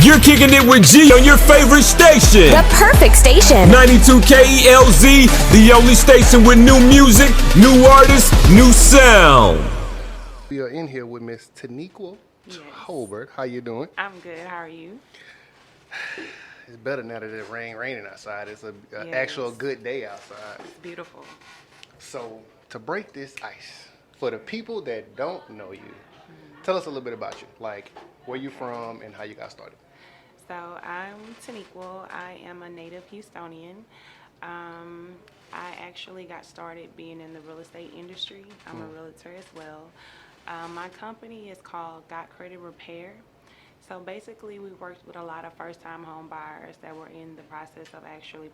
You're kicking it with G on your favorite station. The perfect station. 92 KELZ, the only station with new music, new artists, new sound. We are in here with Miss Teniqual Tolbet. How you doing? I'm good. How are you? It's better now that it's raining outside. It's an Yes. actual good day outside. It's beautiful. So to break this ice, for the people that don't know you, tell us a little bit about you. Like where you from and how you got started. So I'm Teniqual. I am a native Houstonian. I actually got started being in the real estate industry. I'm a realtor as well. My company is called Got Credit Repair. So basically we worked with a lot of first-time home buyers that were in the process of actually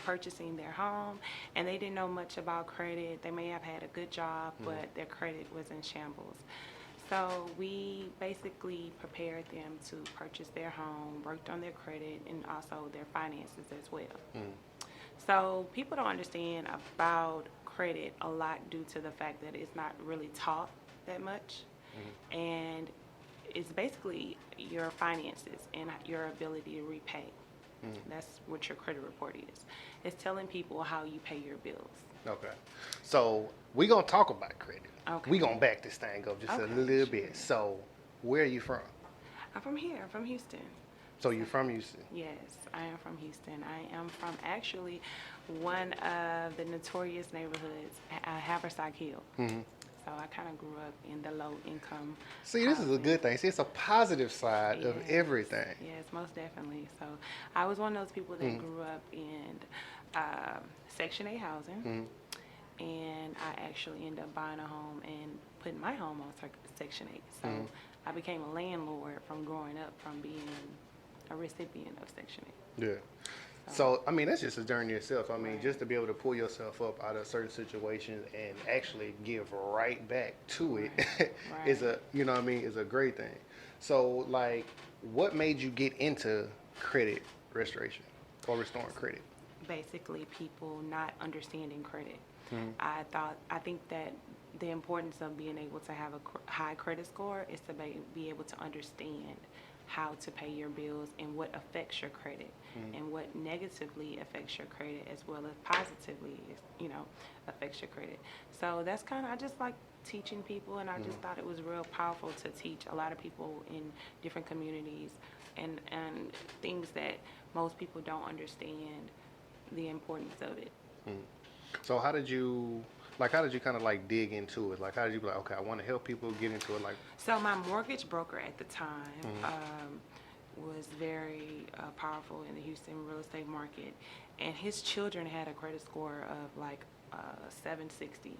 purchasing their home, and they didn't know much about credit. They may have had a good job, but their credit was in shambles. So we basically prepared them to purchase their home, worked on their credit, and also their finances as well. So people don't understand about credit a lot due to the fact that it's not really taught that much. And it's basically your finances and your ability to repay. That's what your credit report is. It's telling people how you pay your bills. Okay. So we're gonna talk about credit. Okay. We're gonna back this thing up just a Okay, little sure. bit. So where are you from? I'm from here. I'm from Houston. So you're from Houston. Yes, I am from Houston. I am from actually one of the notorious neighborhoods, Haversack Hill. So I kind of grew up in the low income. See, this is a housing. good thing. See, it's a positive side of Yes, everything. Yes, most definitely. So I was one of those people that grew up in Section 8 housing, and I actually ended up buying a home and putting my home on Section 8. So I became a landlord from growing up from being a recipient of Section 8. Yeah. So, I mean, that's just a journey itself. I mean, just to be able to pull yourself up out of certain situations and actually give right back to it is a, you know what I mean, is a great thing. So, like, what made you get into credit restoration or restoring credit? Basically people not understanding credit. I think that the importance of being able to have a high credit score is to be able to understand how to pay your bills and what affects your credit and what negatively affects your credit as well as positively, you know, affects your credit. So that's kind of, I just like teaching people, and I just thought it was real powerful to teach a lot of people in different communities and things that most people don't understand the importance of it. So how did you kind of like dig into it? Like, how did you be like, okay, I want to help people get into it? Like, So my mortgage broker at the time was very powerful in the Houston real estate market, and his children had a credit score of like 760.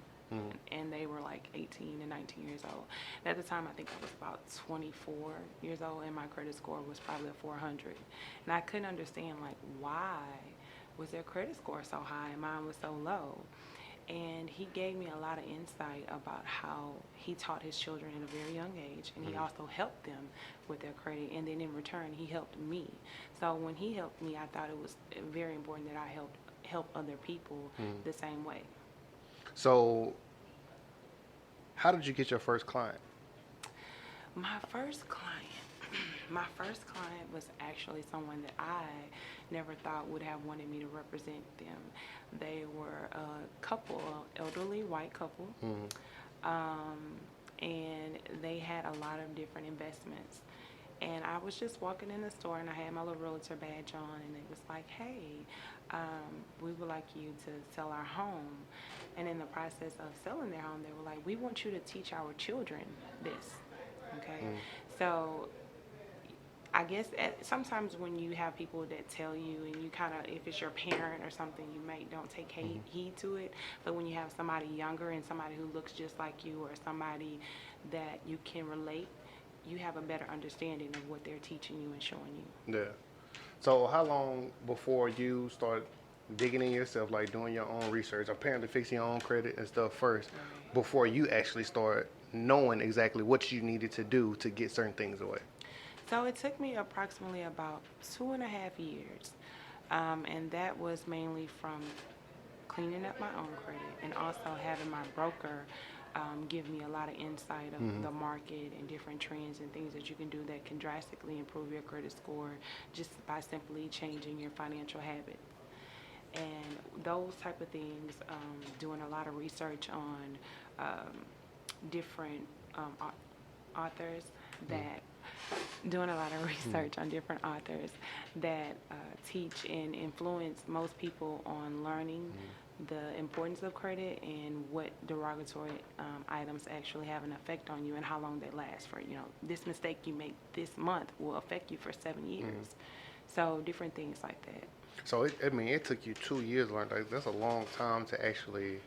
And they were like 18 and 19 years old. And at the time, I think I was about 24 years old, and my credit score was probably a 400. And I couldn't understand, like, why was their credit score so high and mine was so low? And he gave me a lot of insight about how he taught his children at a very young age, and he also helped them with their credit, and then in return he helped me. So when he helped me, I thought it was very important that I help other people the same way. so how did you get your first client? My first client was actually someone that I never thought would have wanted me to represent them. They were a couple, elderly white couple, and they had a lot of different investments. And I was just walking in the store, and I had my little realtor badge on, and it was like, hey, we would like you to sell our home. And in the process of selling their home, they were like, we want you to teach our children this. Okay, so I guess sometimes when you have people that tell you, and you kind of, if it's your parent or something, you don't take heed to it. But when you have somebody younger and somebody who looks just like you, or somebody that you can relate, you have a better understanding of what they're teaching you and showing you. Yeah. So how long before you start digging in yourself, like doing your own research, apparently fixing your own credit and stuff first, before you actually start knowing exactly what you needed to do to get certain things away? So it took me approximately about 2.5 years, and that was mainly from cleaning up my own credit and also having my broker give me a lot of insight of the market and different trends and things that you can do that can drastically improve your credit score just by simply changing your financial habits. And those type of things, doing a lot of research on different authors that doing a lot of research on different authors that teach and influence most people on learning the importance of credit and what derogatory items actually have an effect on you and how long they last for. This mistake you make this month will affect you for 7 years. So different things like that. So it took you 2 years to learn. Like, that's a long time to actually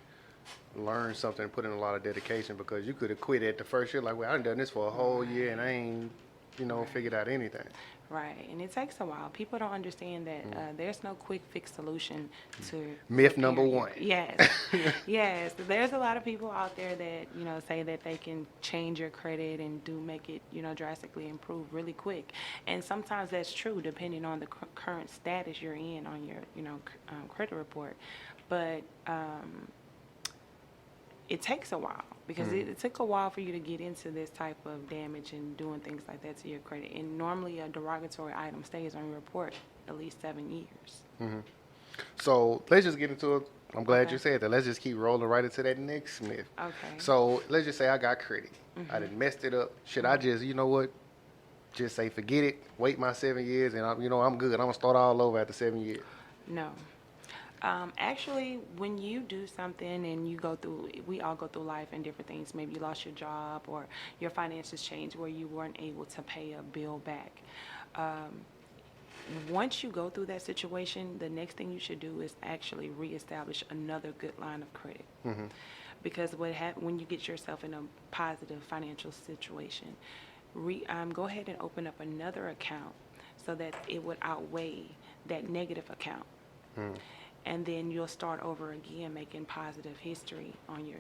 learn something and put in a lot of dedication, because you could have quit at the first year. Like, well, I've done this for a whole year and I ain't, figured out anything. Right, and it takes a while. People don't understand that there's no quick fix solution to myth number one. Yes, yes. There's a lot of people out there that say that they can change your credit and make it drastically improve really quick, and sometimes that's true depending on the current status you're in on your credit report, but it takes a while because it took a while for you to get into this type of damage and doing things like that to your credit. And normally a derogatory item stays on your report at least 7 years. So let's just get into it. I'm glad you said that. Let's just keep rolling right into that next myth. Okay. So let's just say I got credit. I done messed it up. Should I just, just say forget it, wait my 7 years, and I'm good. I'm going to start all over after 7 years? No. Actually, when you do something and we all go through life and different things. Maybe you lost your job or your finances changed where you weren't able to pay a bill back. Once you go through that situation, the next thing you should do is actually reestablish another good line of credit. Because when you get yourself in a positive financial situation, go ahead and open up another account so that it would outweigh that negative account. And then you'll start over again making positive history on your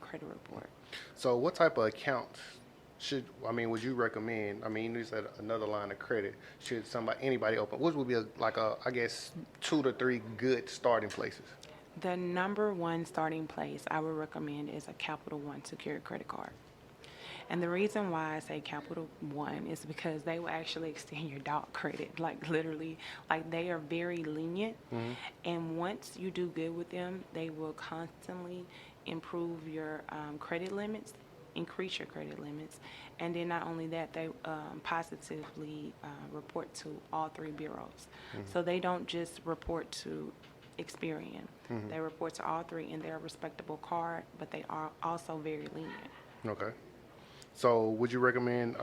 credit report. So what type of accounts would you recommend? You said another line of credit. Should anybody open? What would be I guess 2 to 3 good starting places? The number one starting place I would recommend is a Capital One secured credit card. And the reason why I say Capital One is because they will actually extend your dog credit, literally. They are very lenient. And once you do good with them, they will constantly improve your credit limits, increase your credit limits. And then not only that, they positively report to all 3 bureaus. So they don't just report to Experian. They report to all 3, and they're a respectable card, but they are also very lenient. Okay. So would you recommend,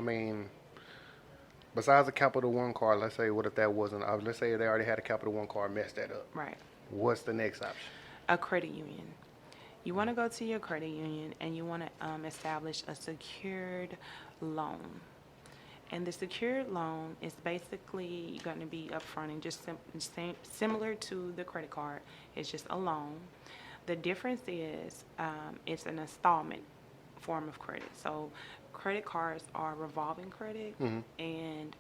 besides the Capital One card, let's say, what if that wasn't, let's say they already had a Capital One card, messed that up. Right. What's the next option? A credit union. You want to go to your credit union and you want to establish a secured loan. And the secured loan is basically going to be upfront and just similar to the credit card. It's just a loan. The difference is it's an installment form of credit. So credit cards are revolving credit, and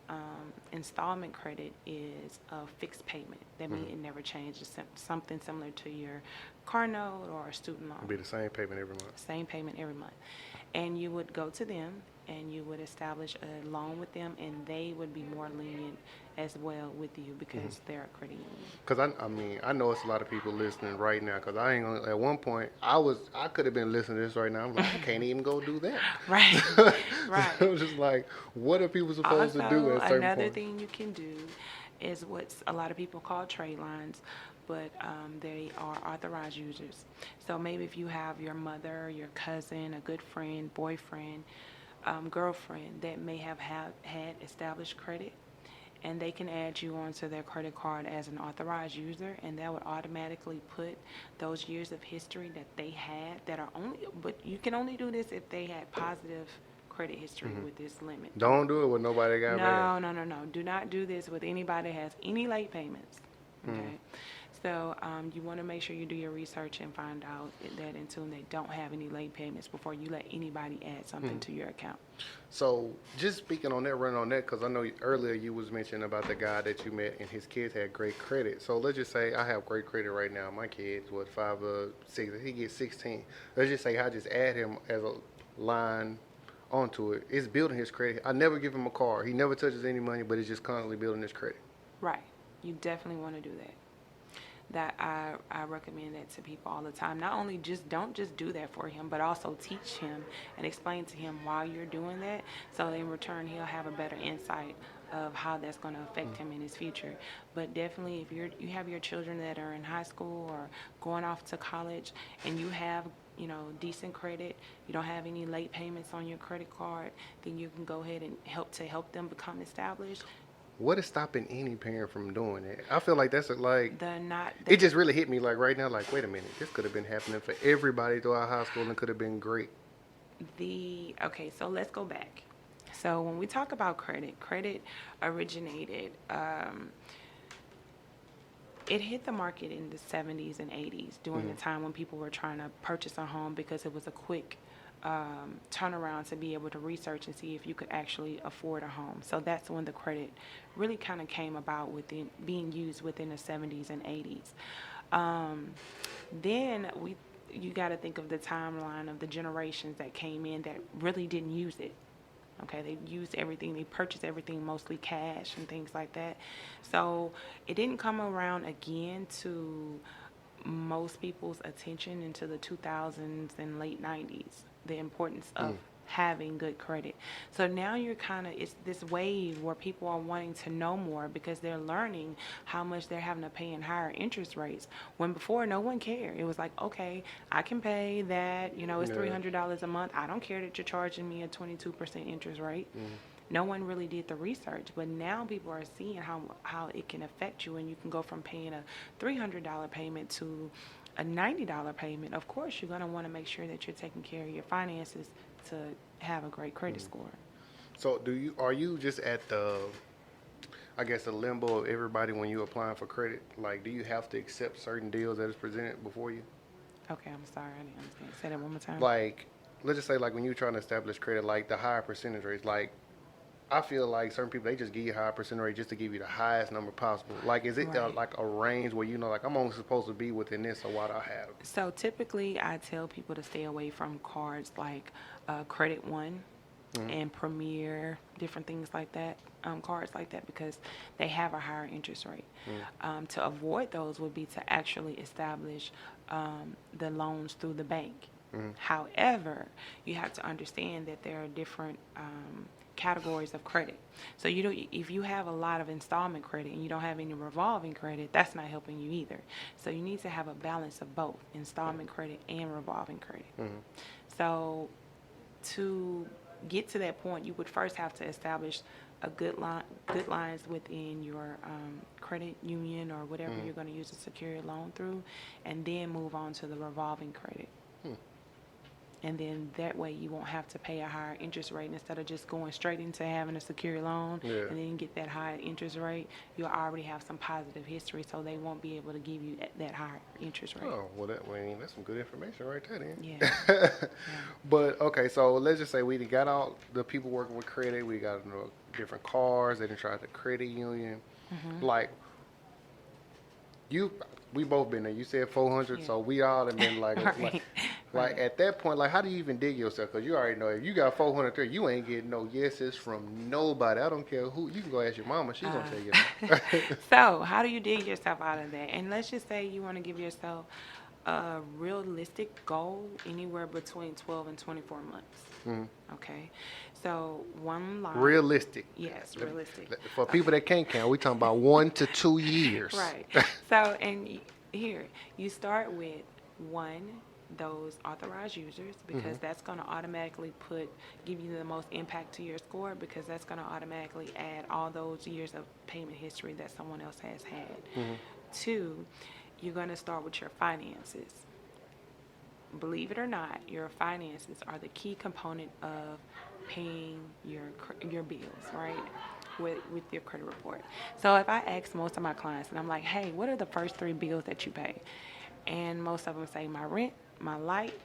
installment credit is a fixed payment. That means it never changes. Something similar to your car note or a student loan. It'll be the same payment every month. Same payment every month. And you would go to them and you would establish a loan with them, and they would be more lenient as well with you because they're a credit union. Because I know it's a lot of people listening right now. Because I ain't gonna, at one point I could have been listening to this right now. I'm like, I can't even go do that. Right, right. So it's just like, what are people supposed to do at certain another points? thing you can do is what a lot of people call trade lines, but they are authorized users. So maybe if you have your mother, your cousin, a good friend, boyfriend, girlfriend that may have had established credit, and they can add you onto their credit card as an authorized user, and that would automatically put those years of history that they had but you can only do this if they had positive credit history with this limit. Don't do it with nobody got bad. No. Do not do this with anybody that has any late payments. Okay. So you want to make sure you do your research and find out that in tune they don't have any late payments before you let anybody add something to your account. So just speaking on that, running on that, because I know earlier you was mentioning about the guy that you met and his kids had great credit. So let's just say I have great credit right now. My kid's what 5 or 6, he gets 16. Let's just say I just add him as a line onto it. It's building his credit. I never give him a car. He never touches any money, but it's just constantly building his credit. Right. You definitely want to do that. That I recommend that to people all the time. Not only don't just do that for him, but also teach him and explain to him why you're doing that, so in return he'll have a better insight of how that's going to affect him in his future. But definitely, if you have your children that are in high school or going off to college, and you have decent credit, you don't have any late payments on your credit card, then you can go ahead and help them become established. What is stopping any parent from doing it? I feel like that's It it just really hit me like right now, like, wait a minute, this could have been happening for everybody throughout high school and could have been great. Okay, so let's go back. So when we talk about credit originated, it hit the market in the 70s and 80s during the time when people were trying to purchase a home because it was a quick turnaround to be able to research and see if you could actually afford a home. So that's when the credit really kind of came about being used within the 70s and 80s. Then you got to think of the timeline of the generations that came in that really didn't use it. Okay, they used everything, they purchased everything mostly cash and things like that. So it didn't come around again to most people's attention into the 2000s and late 90s, the importance of having good credit. So now it's this wave where people are wanting to know more because they're learning how much they're having to pay in higher interest rates, when before no one cared. It was like, okay, I can pay that, it's $300 a month. I don't care that you're charging me a 22% interest rate. No one really did the research, but now people are seeing how it can affect you, and you can go from paying a $300 payment to a $90 payment. Of course, you're going to want to make sure that you're taking care of your finances to have a great credit score. So are you just at the limbo of everybody when you're applying for credit? Like, do you have to accept certain deals that is presented before you? Okay, I'm sorry, I didn't understand. Say that one more time. Like, let's just say, like, when you're trying to establish credit, like the higher percentage rates, like, I feel like certain people, they just give you a higher percentage rate just to give you the highest number possible. Like, is it Right. like a range where like, I'm only supposed to be within this, so why do I have? So typically, I tell people to stay away from cards like Credit One and Premier, different things like that, cards like that, because they have a higher interest rate. To avoid those would be to actually establish the loans through the bank. However, you have to understand that there are different categories of credit. So if you have a lot of installment credit and you don't have any revolving credit, that's not helping you either. So you need to have a balance of both installment credit and revolving credit. So to get to that point, you would first have to establish a good lines within your credit union or whatever you're going to use to secure your loan through, and then move on to the revolving credit. And then that way you won't have to pay a higher interest rate. Instead of just going straight into having a secure loan and then get that high interest rate, you'll already have some positive history, so they won't be able to give you that higher interest rate. Oh, well, that's some good information right there, then. Yeah. But, okay, so let's just say we got all the people working with credit. We got different cars. They done tried the credit union. Like, we both been there. You said 400, so we all have been like, like at that point, like, how do you even dig yourself? Because you already know if you got 400, you ain't getting no yeses from nobody. I don't care who. You can go ask your mama. She's going to tell you that. So how do you dig yourself out of that? And let's just say you want to give yourself a realistic goal anywhere between 12 and 24 months. Okay. So one line. Realistic. Yes, realistic. For people that can't count, we talking about 1 to 2 years. Right. So, and here, you start with those authorized users, because that's going to automatically give you the most impact to your score, because that's going to automatically add all those years of payment history that someone else has had. 2, you're going to start with your finances. Believe it or not, your finances are the key component of paying your bills, right? with your credit report. So if I ask most of my clients, and I'm like, hey, what are the first 3 bills that you pay? And most of them say my rent, my light,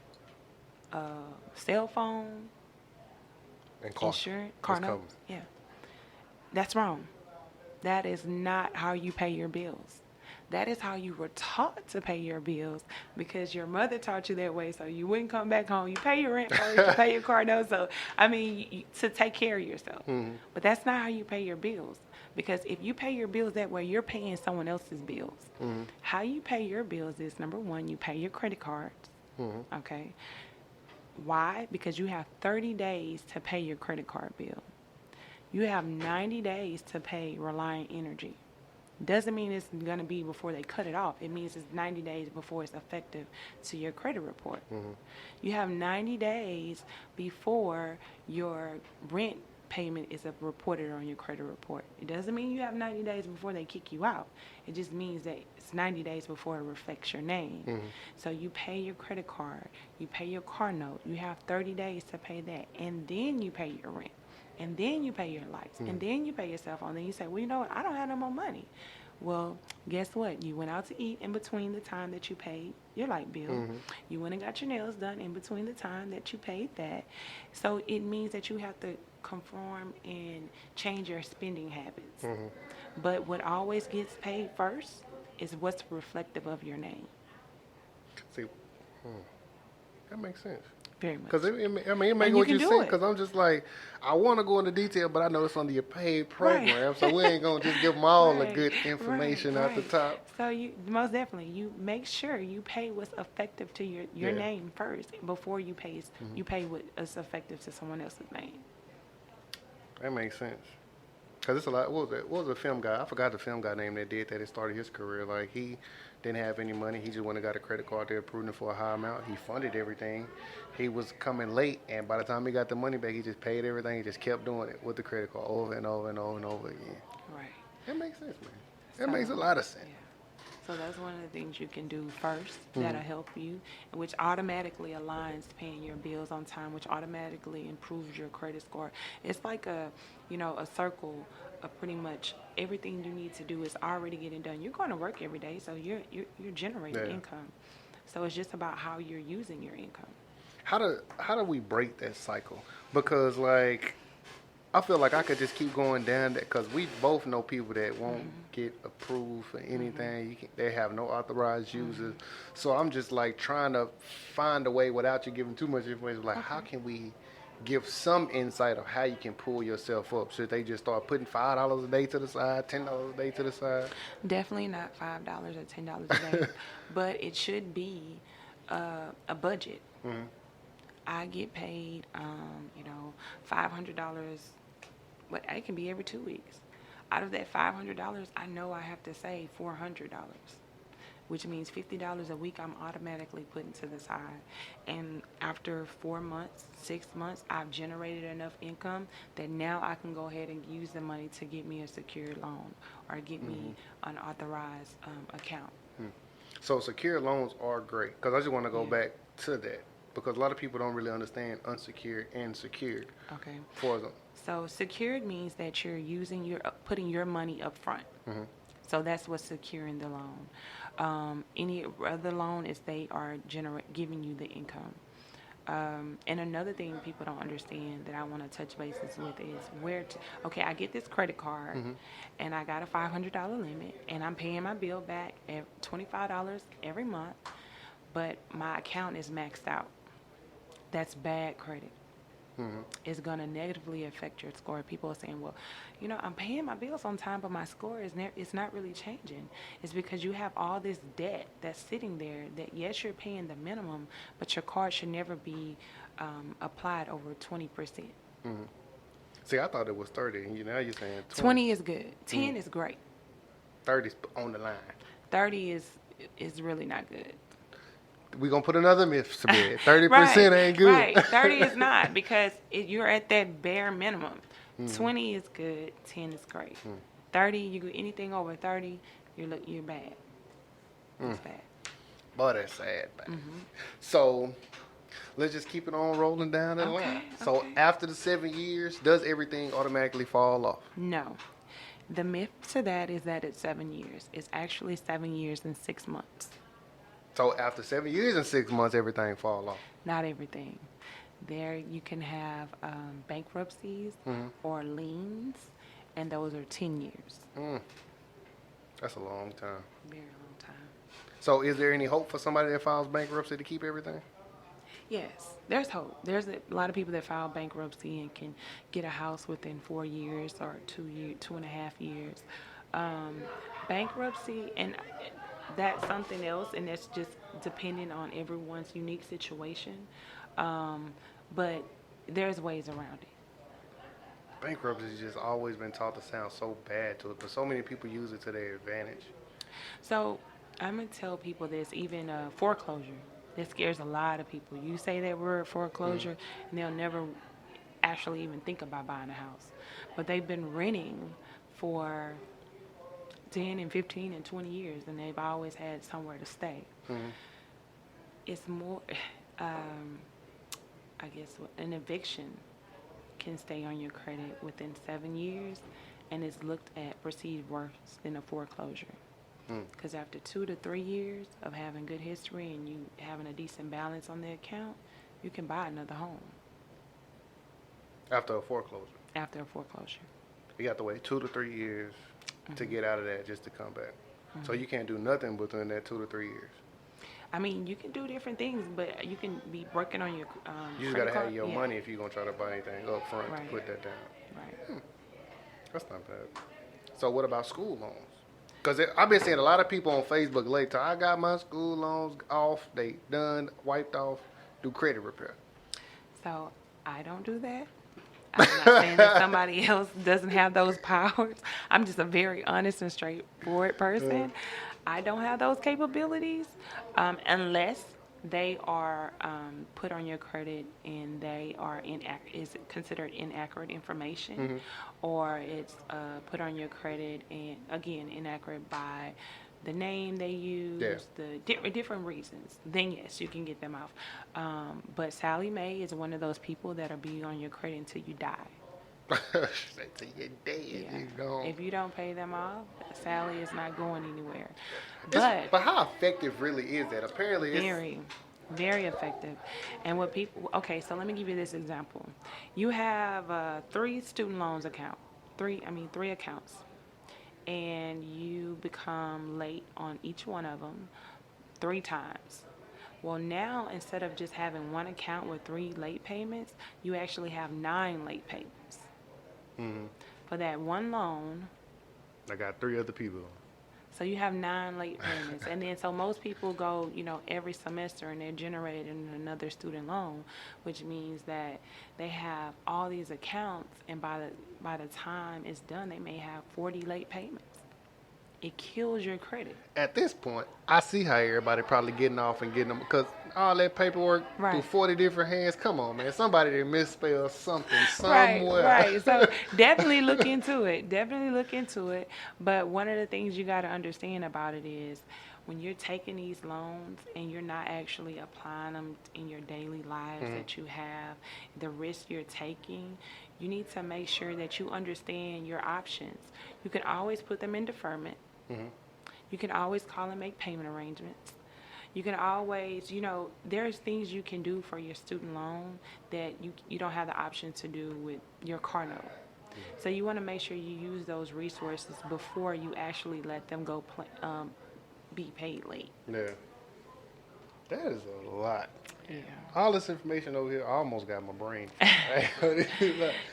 cell phone, And car. insurance, car It's note. covered. Yeah. That's wrong. That is not how you pay your bills. That is how you were taught to pay your bills because your mother taught you that way. So you wouldn't come back home. You pay your rent first, you pay your car note. So, I mean, to take care of yourself. Mm-hmm. But that's not how you pay your bills. Because if you pay your bills that way, you're paying someone else's bills. Mm-hmm. How you pay your bills is, number one, you pay your credit cards. Mm-hmm. Okay. Why? Because you have 30 days to pay your credit card bill. You have 90 days to pay Reliant Energy. Doesn't mean it's going to be before they cut it off. It means it's 90 days before it's effective to your credit report. Mm-hmm. You have 90 days before your rent payment is reported on your credit report. It doesn't mean you have 90 days before they kick you out. It just means that it's 90 days before it reflects your name. Mm-hmm. So you pay your credit card, you pay your car note, you have 30 days to pay that, and then you pay your rent. And then you pay your lights, and then you pay your cell phone. Then you say, well, you know what? I don't have no more money. Well, guess what? You went out to eat in between the time that you paid your light bill. Mm-hmm. You went and got your nails done in between the time that you paid that. So it means that you have to conform and change your spending habits. Mm-hmm. But what always gets paid first is what's reflective of your name. See, that makes sense. Very much. Because it makes you what can you're do saying. it. Because I'm just like, I want to go into detail, but I know it's under your paid program, Right. so we ain't gonna just give them all the Right, good information out the right. top. So you most definitely you make sure you pay what's effective to your Yeah. name first before you pay you pay what is effective to someone else's name. That makes sense. Because it's a lot. What was the film guy? I forgot the film guy name that did that. It started his career. Like, he didn't have any money. He just went and got a credit card. They approved him for a high amount. He funded everything. He was coming late, and by the time he got the money back, he just paid everything. He just kept doing it with the credit card over and over and over and over again. Right. That makes sense, man. That makes a lot of sense. Yeah. So that's one of the things you can do first that'll help you, which automatically aligns to paying your bills on time, which automatically improves your credit score. It's like a circle of pretty much everything you need to do is already getting done. You're going to work every day, so you're generating income. So it's just about how you're using your income. How do we break that cycle? Because, like, I feel like I could just keep going down that, because we both know people that won't get approved for anything. They have no authorized users. So I'm just like trying to find a way without you giving too much information. Like, how can we give some insight of how you can pull yourself up? Should they just start putting $5 a day to the side, $10 a day to the side? Definitely not $5 or $10 a day, but it should be a budget. Mm-hmm. I get paid, $500. But it can be every 2 weeks. Out of that $500, I know I have to save $400, which means $50 a week I'm automatically putting to the side. And after 4 months, 6 months, I've generated enough income that now I can go ahead and use the money to get me a secured loan or get me an authorized account. So secured loans are great, because I just want to go back to that, because a lot of people don't really understand unsecured and secured. Okay. For them. So secured means that you're putting your money up front. Mm-hmm. So that's what's securing the loan. Any other loan is they are giving you the income. And another thing people don't understand that I want to touch bases with is okay, I get this credit card and I got a $500 limit and I'm paying my bill back at $25 every month, but my account is maxed out. That's bad credit. It's going to negatively affect your score. People are saying, well, I'm paying my bills on time, but my score it's not really changing. It's because you have all this debt that's sitting there that, yes, you're paying the minimum, but your card should never be applied over 20%. See, I thought it was 30, and now you're saying 20. 20 is good. 10 is great. 30's on the line. 30 is really not good. We're going to put another myth to bed. 30% Right, ain't good. Right. 30 is not, because you're at that bare minimum. 20 is good. 10 is great. 30, you do anything over 30, you're bad. It's bad. Boy, that's sad, man. So Let's just keep it on rolling down the Okay, line. So okay. after the 7 years, does everything automatically fall off? No. The myth to that is that it's 7 years. It's actually 7 years and 6 months. So after 7 years and 6 months, everything fall off. Not everything. There you can have bankruptcies or liens, and those are 10 years. That's a long time. Very long time. So is there any hope for somebody that files bankruptcy to keep everything? Yes, there's hope. There's a lot of people that file bankruptcy and can get a house within 4 years or 2.5 years. Bankruptcy, and that's something else, and that's just depending on everyone's unique situation. But there's ways around it. Bankruptcy has just always been taught to sound so bad to it, but so many people use it to their advantage. So I'm gonna tell people this, even foreclosure. That scares a lot of people. You say that word foreclosure, and they'll never actually even think about buying a house. But they've been renting for 10 and 15 and 20 years, and they've always had somewhere to stay. It's more, I guess, an eviction can stay on your credit within 7 years, and it's looked at perceived worse than a foreclosure. Because after 2 to 3 years of having good history and you having a decent balance on the account, you can buy another home After a foreclosure. after a foreclosure. You have to wait 2 to 3 years to get out of that just to come back. So you can't do nothing within that 2 to 3 years. I mean, you can do different things, but you can be working on your You just credit gotta have card. your Yeah. money if you're gonna try to buy anything up front to Right. put that down. Right. That's not bad. So what about school loans? Because I've been seeing a lot of people on Facebook later. I got my school loans off. They done, wiped off, do credit repair. So I don't do that. I'm not saying that somebody else doesn't have those powers. I'm just a very honest and straightforward person. I don't have those capabilities unless they are put on your credit and they are is considered inaccurate information, or it's put on your credit and again inaccurate by the name they use, the different reasons. Then yes, you can get them off. But Sally Mae is one of those people that'll be on your credit until you die. Till you're dead, Yeah. you gone. If you don't pay them off, Sally is not going anywhere. But how effective really is that? Apparently it's... Very, very effective. And what people, okay, so let me give you this example. You have 3 student loans account, three accounts, and you become late on each one of them 3 times. Well, now instead of just having one account with 3 late payments, you actually have 9 late payments. For that one loan. I got 3 other people. So you have 9 late payments. And then so most people go, every semester and they're generating another student loan, which means that they have all these accounts, and by the time it's done, they may have 40 late payments. It kills your credit. At this point, I see how everybody probably getting off and getting them, because all that paperwork through 40 different hands. Come on, man. Somebody that misspelled something somewhere. Right. So definitely look into it. But one of the things you got to understand about it is when you're taking these loans and you're not actually applying them in your daily lives that you have, the risk you're taking, you need to make sure that you understand your options. You can always put them in deferment. You can always call and make payment arrangements. You can always, there's things you can do for your student loan that you don't have the option to do with your car note. So you want to make sure you use those resources before you actually let them go be paid late. Yeah. That is a lot. Yeah. All this information over here, I almost got my brain. But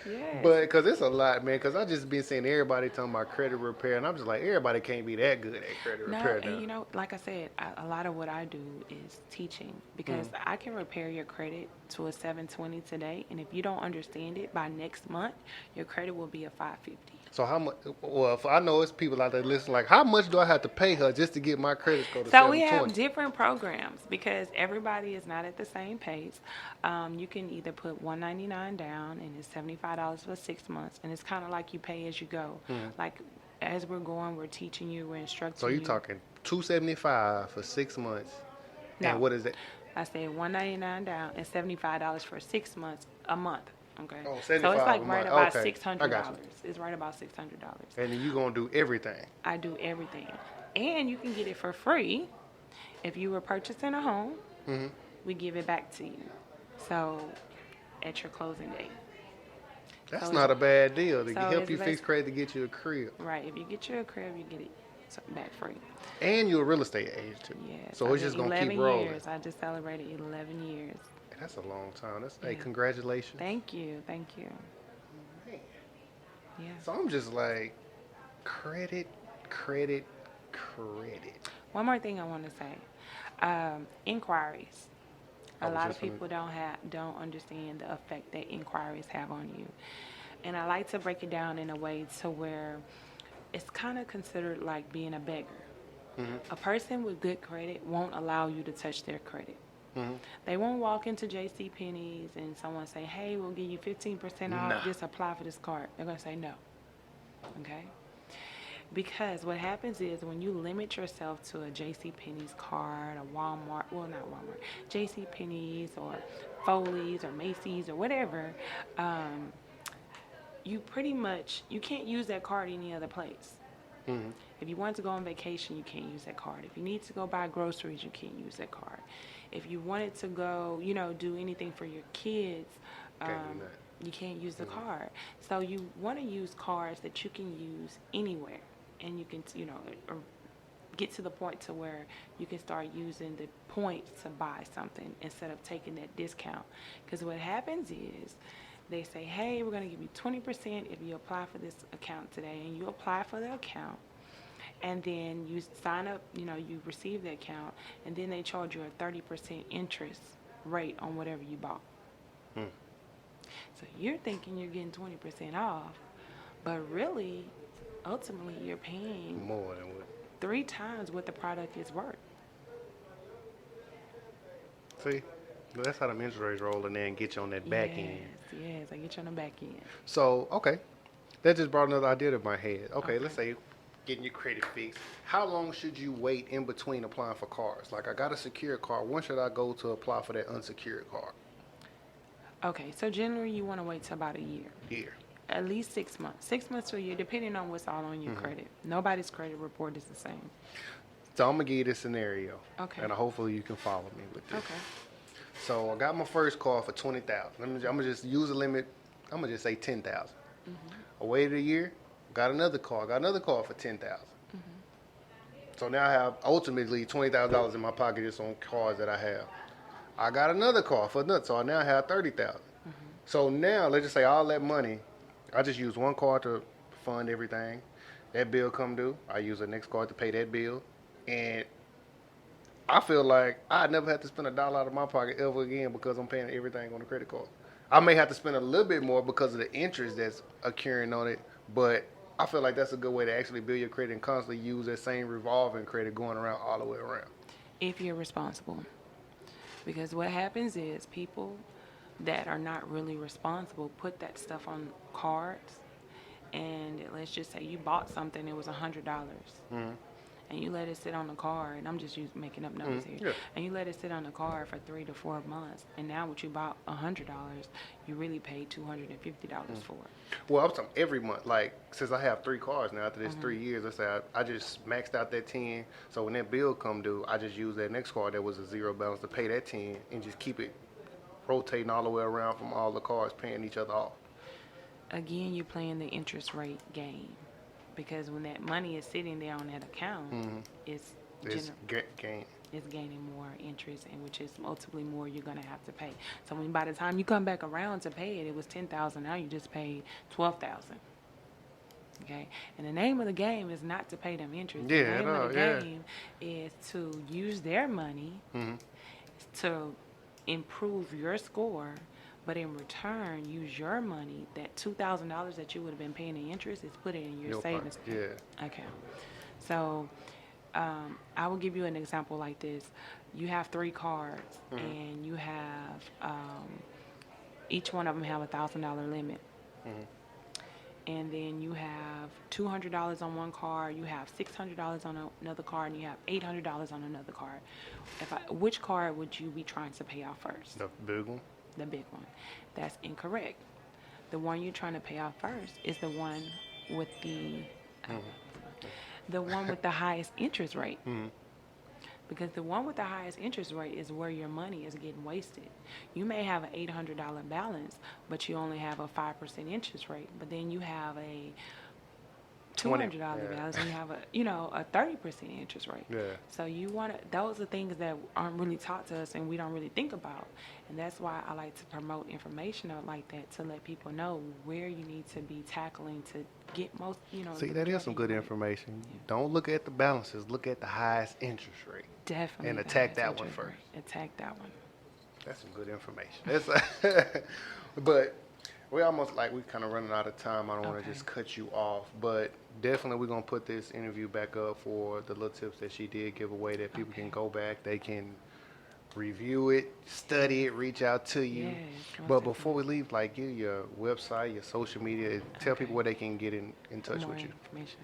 Yes. because it's a lot, man. Because I just been seeing everybody talking about credit repair, and I'm just like, everybody can't be that good at credit repair. No, now. and like I said, a lot of what I do is teaching, because I can repair your credit to a 720 today, and if you don't understand it, by next month, your credit will be a 550. So how much? Well, if I know it's people out there listening, like, how much do I have to pay her just to get my credit score to 720? So we have different programs because everybody is not at the same pace. You can either put $199 down and it's $75 for 6 months, and it's kind of like you pay as you go. Like as we're going, we're teaching you, we're instructing you. So you're talking $275 for 6 months. No. And what is that? I said $199 down and $75 for 6 months, a month. Okay. Oh, So it's 75 like a right month. about Okay. I got $600. you. It's right about $600. And then you gonna do everything. I do everything. And you can get it for free. If you were purchasing a home, we give it back to you. So at your closing date. That's So not a bad deal to so help it's you fix basi- credit to get you a crib. Right. If you get you a crib, you get it back free. And you're a real estate agent too. Yes. So I it's did just gonna 11 keep rolling. years. I just celebrated 11 years. That's a long time. That's hey, Yeah. congratulations. Thank you. Thank you. Man. Yeah. So I'm just like credit, credit, credit. One more thing I want to say. Inquiries. I A was lot of just gonna- people don't understand the effect that inquiries have on you. And I like to break it down in a way to where it's kind of considered like being a beggar. A person with good credit won't allow you to touch their credit. They won't walk into J.C. Penney's and someone say, hey, we'll give you 15% off, Nah. just apply for this card. They're going to say no. Okay? Because what happens is when you limit yourself to a J.C. Penney's card, a Walmart, well, not Walmart, J.C. Penney's or Foley's or Macy's or whatever, you pretty much, you can't use that card any other place. If you want to go on vacation, you can't use that card. If you need to go buy groceries, you can't use that card. If you wanted to go, do anything for your kids, Can't do that. you can't use the card. So you want to use cards that you can use anywhere. And you can, or get to the point to where you can start using the points to buy something instead of taking that discount. Because what happens is they say, hey, we're going to give you 20% if you apply for this account today. And you apply for the account. And then you sign up, you receive the account. And then they charge you a 30% interest rate on whatever you bought. So you're thinking you're getting 20% off. But really, ultimately, you're paying More than what? 3 times what the product is worth. See, that's how them interest rates roll in there and get you on that back end. Yes, I get you on the back end. So, okay. That just brought another idea to my head. Okay, let's say getting your credit fixed. How long should you wait in between applying for cards? Like, I got a secured card. When should I go to apply for that unsecured card? Okay, so generally you want to wait till about a year. Year. At least 6 months. 6 months to a year, depending on what's all on your credit. Nobody's credit report is the same. So I'm gonna give you this scenario. Okay. And hopefully you can follow me with this. Okay. So I got my first card for $20,000. I'm gonna just use a limit. I'm gonna just say $10,000. I waited a year. Got another card. Got another card for $10,000. So now I have ultimately $20,000 in my pocket just on cards that I have. I got another card for another. So I now have $30,000. So now let's just say all that money, I just use one card to fund everything. That bill come due. I use the next card to pay that bill. And I feel like I never have to spend $1 out of my pocket ever again because I'm paying everything on the credit card. I may have to spend a little bit more because of the interest that's occurring on it, but I feel like that's a good way to actually build your credit and constantly use that same revolving credit going around all the way around. If you're responsible. Because what happens is people that are not really responsible put that stuff on cards, and let's just say you bought something, it was $100. And you let it sit on the card, and I'm just making up numbers here. Yeah. And you let it sit on the card for 3 to 4 months, and now what you bought $100, you really paid $250 for it. Well, I'm talking every month. Like, since I have 3 cards now, after this 3 years, let's say I just maxed out that 10. So when that bill come due, I just use that next card that was a zero balance to pay that 10 and just keep it rotating all the way around from all the cards paying each other off. Again, you're playing the interest rate game. Because when that money is sitting there on that account, it's gain. it's gaining more interest, and which is ultimately more you're going to have to pay. So when by the time you come back around to pay it, it was $10,000. Now you just paid $12,000. Okay, and the name of the game is not to pay them interest. Yeah, the name of the yeah. game is to use their money to improve your score. But in return, use your money, that $2,000 that you would have been paying in interest, is put it in your savings account. So I will give you an example like this. You have 3 cards, and you have each one of them have $1,000 limit. and then you have $200 on one card, you have $600 on another card, and you have $800 on another card. Which card would you be trying to pay off first? The big one. The big one. That's incorrect. The one you're trying to pay off first is the one with the one with the highest interest rate. Because the one with the highest interest rate is where your money is getting wasted. You may have an $800 balance, but you only have a 5% interest rate. But then you have a $200 balance, and you have a 30% interest rate. Yeah. So those are things that aren't really taught to us, and we don't really think about. And that's why I like to promote information like that, to let people know where you need to be tackling to get most. See, that is some good information. Yeah. Don't look at the balances. Look at the highest interest rate. Definitely. And attack that one first. Attack that one. That's some good information. But we kind of running out of time. I don't want to just cut you off, but definitely we're going to put this interview back up for the little tips that she did give away that people can go back. They can review it, study it, reach out to you. Yes, but before we leave, give your website, your social media, tell people where they can get in touch with you. Information.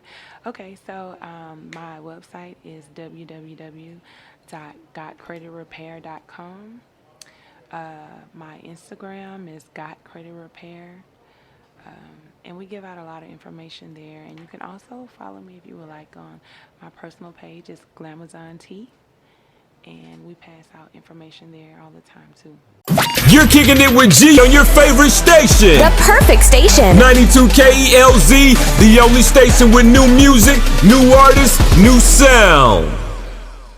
Okay, so my website is www.gotcreditrepair.com. My Instagram is gotcreditrepair. And we give out a lot of information there. And you can also follow me if you would like on my personal page. It's Glamazon T. And we pass out information there all the time too. You're kicking it with G on your favorite station. The perfect station. 92 KELZ, the only station with new music, new artists, new sound.